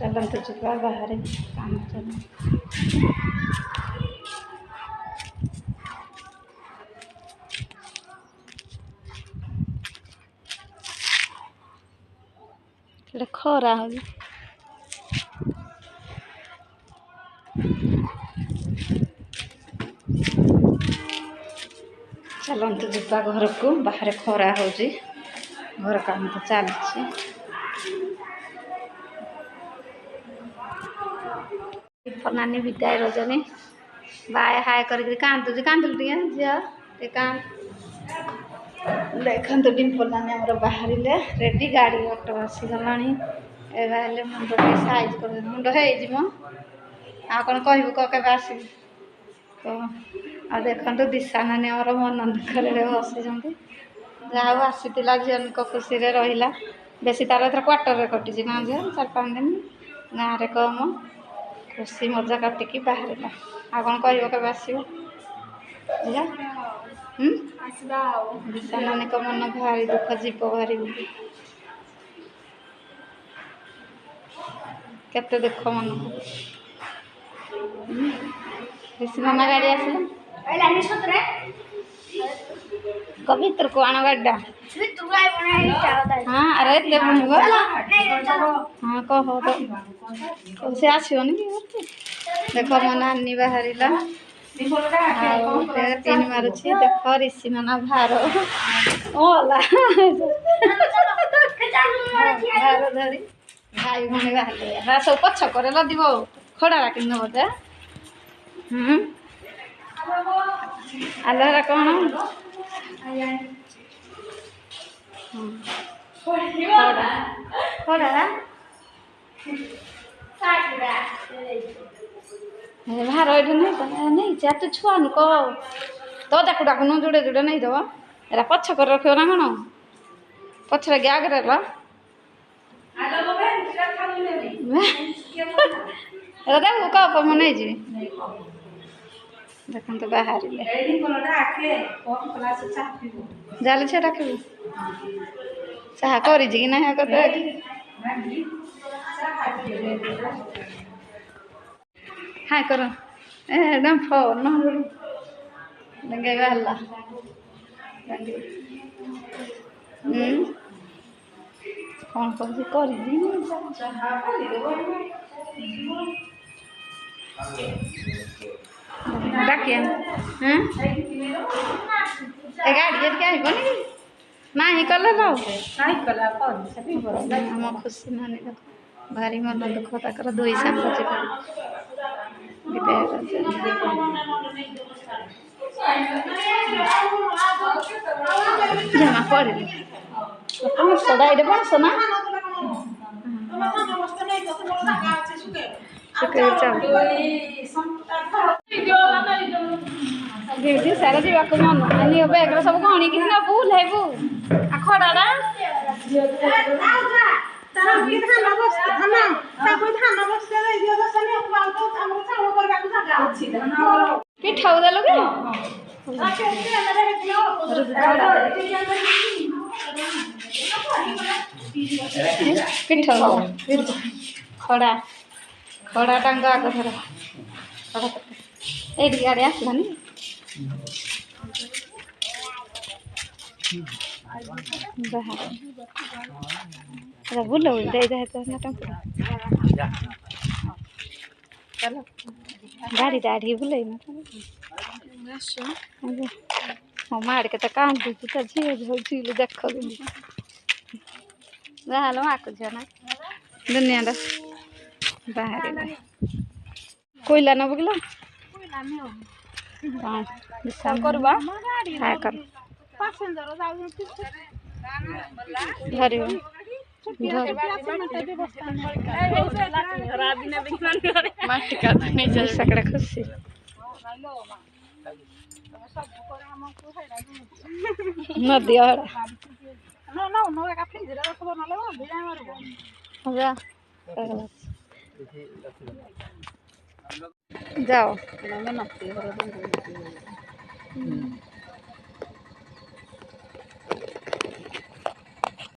चलते चुका बाहर काम चल खरा हो चलते जा घर को बाहर खरा हो घर काम तो चलती नानी विदाय रजनी बाय हाय कर कांदुची कांदुल झी देखो डिम्पल नानी आम बाहर रेडी गाड़ी ऑटो आसीगला मुंड टे साइज कर मुंड हो कौन कहबू कह आस देखो दिशा नानी आम मन दुखर बसी जहाँ आसी झील खुशी रहा बेसी तार एथर क्वार्टर कटि ना झील 4-5 दिन गाँव में कम खुशी मजा काटिकी बाहर आ कौन कह कब आसो दिशा नानी को मन भारी दुख जीव भारी केते दुख मन नाना गाड़ी आसला भीतर को आण गाड़ी हाँ अरे हाँ कह तो से आसोनी देख मो नानी बाहर 3 मारुची देख ऋषि नाना भार ओला भार धरी भाई भणी बाहर सब पछ कर लद खड़ा कि बोधे आलहरा कौन खड़ा भार ये नहीं जा तू छुआ नु कह तो देखो डाक जुड़े जुड़े नहीं दब एरा पछ कर रख ना कौन पछरे आगे देखो कप मुझे नहीं जी देखो तो बाहर जाले छे डाक चाह कर ना हाय करो एकदम फोन लगे हल्ला कौन कर डाकिया गाड़ी क्या ना ही कल हम खुशी नानी देख भारी मन दुख तक 2 साल जमा पड़े सदा बस ना सारा जावाक मन बैग सब गणी कि नबू लेबू खड़ा पिठाऊ देलु पिठाऊ खड़ा खड़ा टांग आग थर ये गाड़ी आसलानी बुल चलो गाड़ी दाढ़ी बुल मार के तो कांदू तो झील देख जाल माक झील ना दुनिया बाहर कोयला न बगला करवा कर सकड़ा खुशी नदी जाओ